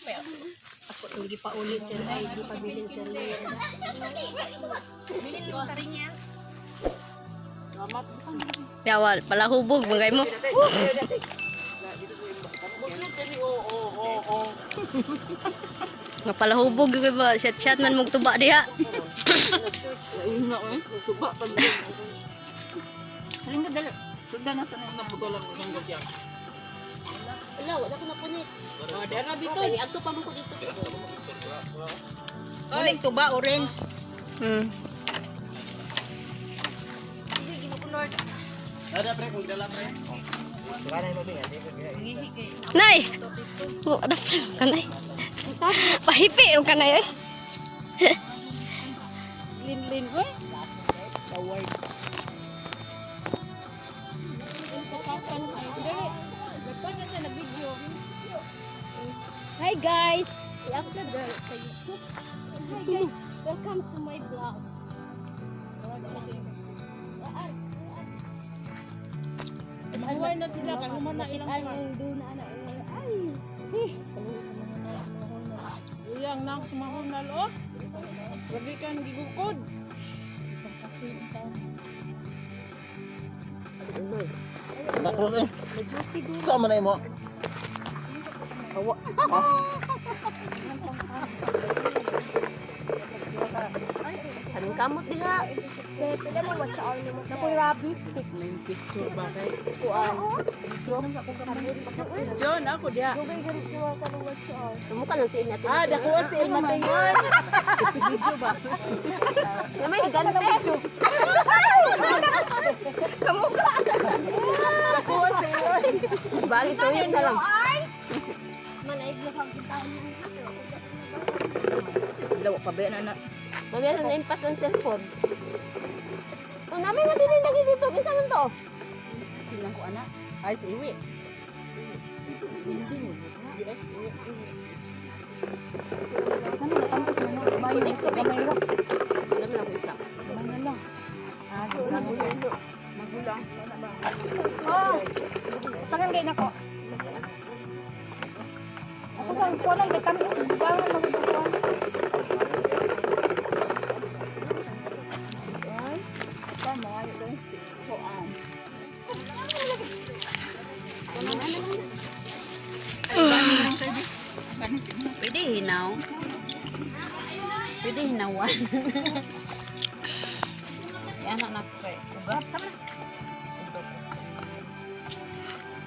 Ako hindi pa uli sir ay di pa bilin sir. Bilin ko sa rin niya. Yawal, pala hubog, bagay mo. Nga pala hubog, yung ba? Chat-chat man mong tuba diha. Ayun na eh, tuba pag din. Haling ka dala. Sudan na sa Naputulan ko ng gotyak. Wala, wala ko na punit. Dara bito, ato pa mo ko dito. Muling tuba, orange. Ada pre, kung dala pre. Nay! Oh, ada pa lang kanay. Pahipi yung kanay eh. Lin-lin ko eh. Award. Hi guys! After the YouTube. Hi guys! Welcome to my vlog. Mahuway na sila, kahuman na ilang mga. Ay! Uyang na ako sumahunal oh. Lagi kang gigukod. Sama na mo. Anong kamot diha? Pwede mo watch all mo. Nakoy rabies. Picture ba kay? Kuan. John, ako dia. Dugay ganit ko ka watch all. Mukha nang tiin natin. Dako ang tiil matingoy. Video ba? Namay gante. Sa mukha. Dako ang tiil. Bali to yun na lang. Manaig mo kang kita. Lawa pa ba na? Mamaya na impas ng cellphone. Kung namin nga din lagi dito, isa man to. Silang ko anak. Ay, si Iwi. Ano na tampos na no? Bayo ito gamay ra. Alam na ko isa. Gamay lang. Magulang. Magulang. Oh. Tangan kay nako. Ako sa ko lang kay tampos daw na magulang. Ay. Pa maayo lang si Koan. Pwede hinaw. Pwede hinawan. Yan anak ko eh. Ugap sama.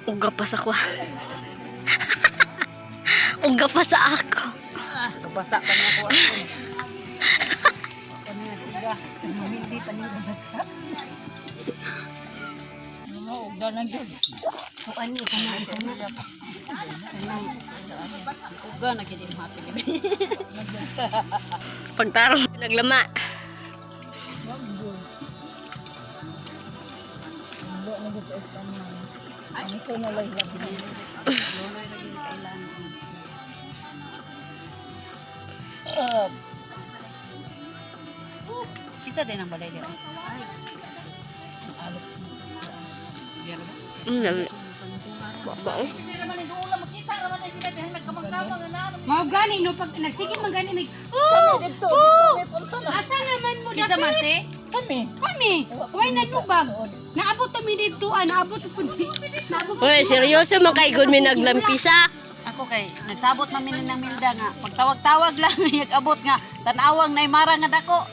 Uga pa sa ko. Uga pa sa ako. Kabasa pa niya ko. Ano yan? Uga. Hindi pa niya kabasa. Ano, uga lang yun. Kuan ni kanay kanay. Uga na gini mati ni. Pagtarong naglama. Uga na gito esta niya. Ano ko na lang lagi. Loloy lagi kailan. Kisa din ang balay dito. Ay. Alok. Diyan ba? Ba eh. Mau gani no pag nagsigit man gani mig. Asa naman mo Kita dapit? mati? Kami. Kami. Way nanubag. Naabot kami dito naabot po. Naabot. Uy, seryoso man kay good mi naglampisa. Ako kay nagsabot man min ng Milda nga. Pagtawag-tawag lang nag-abot nga tan-awang nay mara nga dako.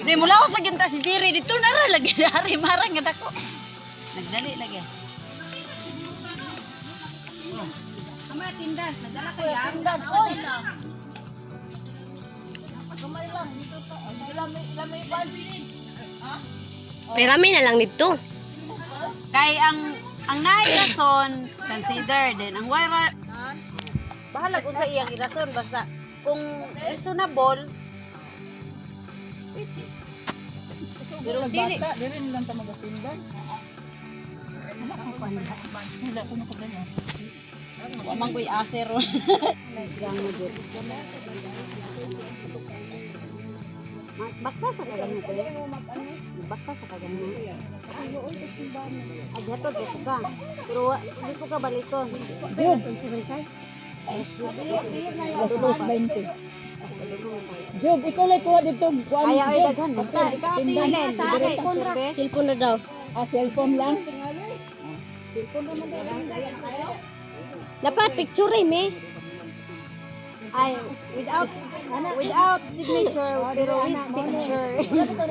Di mo laos lagi ta si Siri dito na ra lagi dari mara nga dako. Nagdali lagi. Ama tindas, nadala kaya. Tindas oy. Kamay lang dito sa lamay balbilin. Pirami na lang dito. Kay ang naay rason consider din ang wire bahala kung sa iyang irason basta kung reasonable pero dili lang ta magatindan wala ko na ko ganyan wala ko'y aser Bakta sa kaganito. Bakta sa kaganito. Ay, gato, gato ka. Pero hindi ko ka baliton. Pero, Dos 20. Job, ikaw lang kuha dito. Ayaw ay daghan. Basta, ikaw tingin. Cellphone na daw. Cellphone lang. Dapat picture me. Ay, without signature, pero with picture.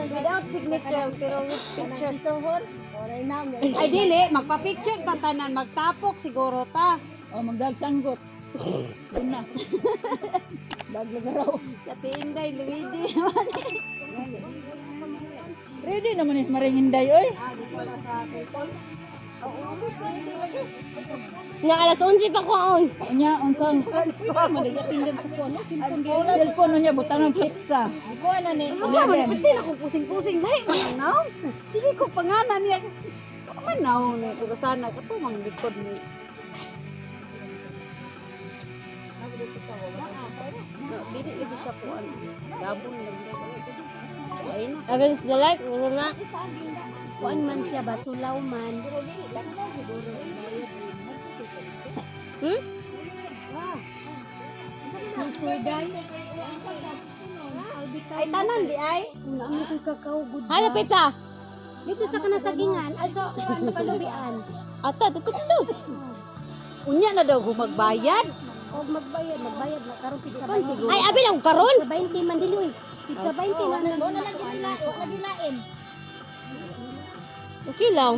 Without signature, pero with picture. Ay, dili. Magpa-picture ta tanan. Magtapok siguro ta. O, magdagsanggot. Doon na. Daglagaraw. Sa Tinday, Luigi. Ready naman is maringinday, oy. Nga alas 11 pa ko on. Anya, unsang Madagatinggan sa phone. cellphone niya, butang ng pizza. Kuha na ni. Masa man, pati na ko pusing-pusing. Lahi, manaw. Sige ko, panganan niya. Manaw ni. Kung sana, kato mang likod ni. Dili lagi siya po. Gabon lang. Ayun na. Against the light, wala na. Kuan man siya ba? Sulaw man. Hmm? Ay, tanan di ay. Ano ko'y kakao good Hay, pizza. dito sa kanasagingan, also kuan palubian. Ata, tutu. Unya na daw magbayad. O magbayad na karon pizza Pan siguro. Ay, abi lang karon. Sa 20 man dili oy. Pizza 20 na lang nila, o nagilain. Okay lang.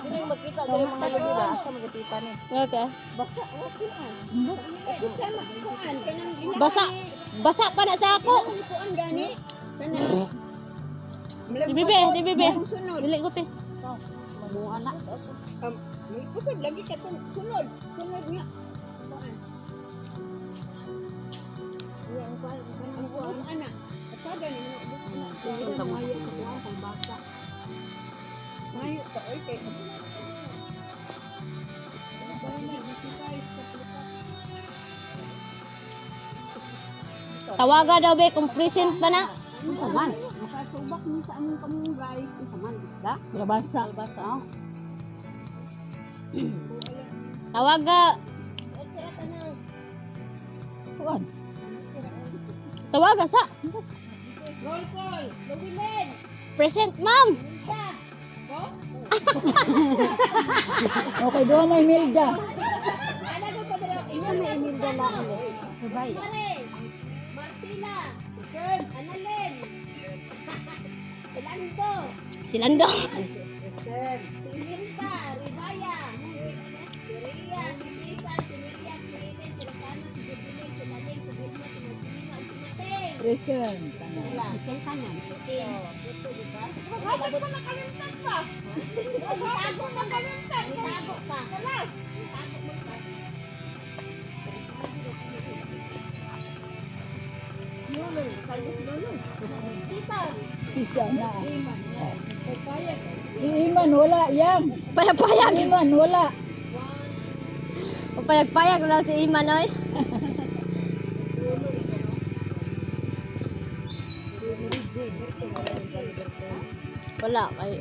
Hindi magkita daw yung mga lubi ba? Asa magkita ni? Okay. Kuan kanang Basa. Basa pa na sa ako. kuan gani. Di bebe. Dili ko te. Mamuha na. May kusog lagi ka sunod. Sunod nga. Kuan ana. Kasada ni Ito mo. Ngayo ka oy kay Tawaga daw be kung present pa na. Unsa man? nakasubak ni sa among kamunggay. Unsa man isda? Labasa. Basa. Tawaga. Kuan. Tawaga sa. Roll call. Luwilen. Present, ma'am. Okay, doon may Milda. Isa may Emilda lang. Sabay. Marcela. Annalyn. Ilando. Silando. Sinirta. Ribaya. Ria. Sisa. Sinilia. Silin. Silasana. Si Jocelyn. Si Laling. Si Vilma. Si Marcelina. Si Mateng. Present. Isang kanan. Bakit pa nakalimtan pa? Itago na kalimtan. Itago ka. Kalas. Sisa na. Si Iman, wala. Yang. Payag-payag. Iman, wala. Payag-payag daw si Iman oy. Wala kay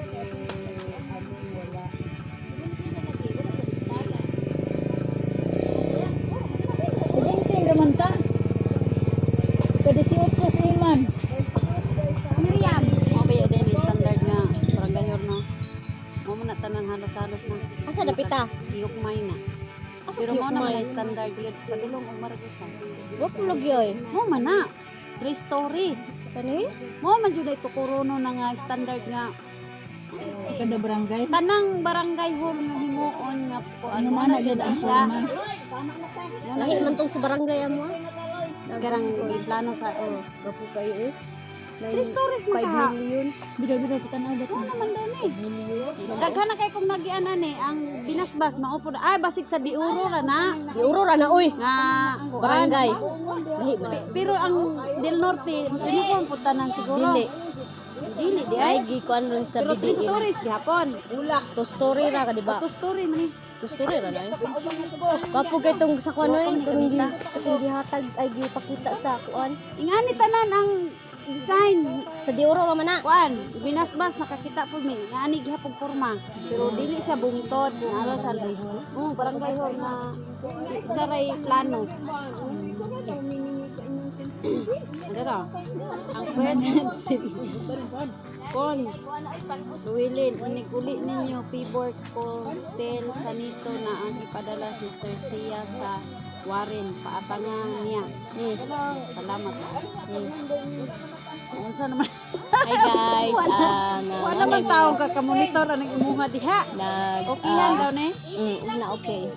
Tingting naman ta. Pwede si Utso si Iman. Miriam. Mo ba yun din standard nga barangay Horno. Mo na tanan halos-halos na. asa dapita? Iyukmay na. Pero mo na may standard yun. Padulong og Maragasa. Wa pulog yoy. Mo man na. 3 story. Kani? Mo man jud ay tukurono na nga standard nga Kada barangay. tanang barangay hall nga himuon nga po ano man na jud siya. Lahi man tong sa barangay amo. Garang plano sa Gapo kayo eh. 3 stories man ka. Bida-bida kita na ulit. Mo naman dani. Daghan na kay kung nagianan ni ang binasbas maupod ay basig sa diuro ra na Di urora na uy. nga Barangay. Lahi man. Pero ang Del Norte uniform putanan siguro. Dili. Dili di Ay ay. gi kuan ron sa Pero 3 BDE. stories gihapon. To story ra ka di ba? 2 story man ni. To story ra na. Kapo kay tong sa kuan oy, kung hindi hatag ay gipakita sa kuan. Ingani tanan ang design. Sa diuro man na. Kuan, binasbas nakakita po may ani gihapon porma. Pero dili siya bungtod, ano sa barangay hall na isa ray plano. Adara. Ang present si Cons. Luwilin, inig-uli ninyo Pibor Hotel Sanito na ang ipadala si Sir Sia sa Warren. Paabangan niya. Salamat. Unsa naman? Hi guys, Wala naman tao ka ka-monitor ang imuha diha. Okay yan daw ni. na okay.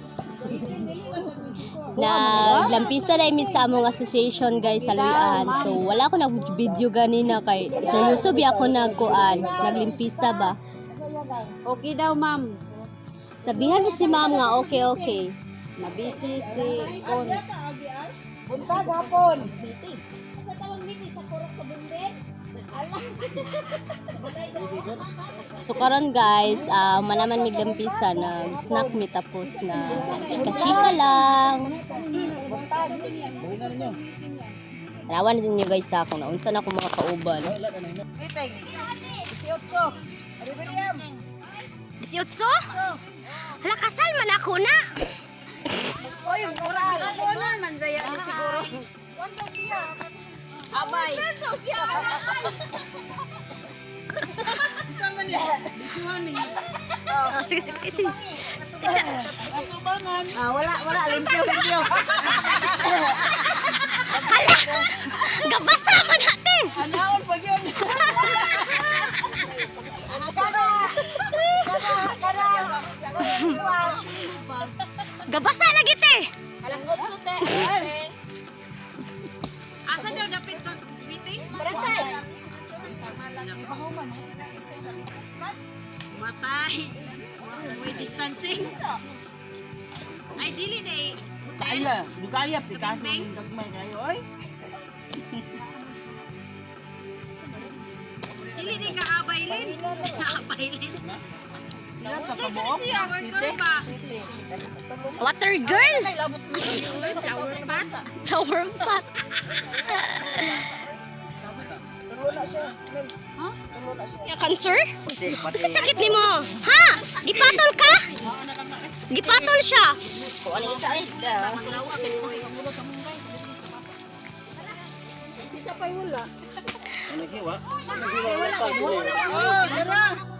Naglampisa na mi sa among association guys sa Luian. So wala ko nag-video ganina kay seryoso bi ako nagkuan, naglimpisa ba. Okay daw ma'am. Sabihan ni si ma'am nga okay. Nabisi si Con. Bunta gapon. Sa tawag meeting sa kurok sa bundin. Ala. So karon guys, manaman miglampisa nag-snack mi tapos na chika-chika lang. Tanawan din niyo guys kung naunsa na ako mga kauban. 18? Hala, kasal man ako na. Oy, mura ako na man daya ni siguro. Abay. Oh, sige. Wala limpyo. Hala, gabasa man natin. Anaon pag yun. Gabasa lagi te. Alas 8 te. Asa daw dapit ko meeting? Matay. May distancing. Ay dili day. Kaya, di kaya pikas ng dagmay kayo oy. Dili di ka abaylin. Abaylin. Ila ta pa mo. Water girl. Flower pot. Ya cancer? Sa sakit ni mo. Ha? Gipatol ka? Gipatol siya. Ano kiwa? Oh, gara.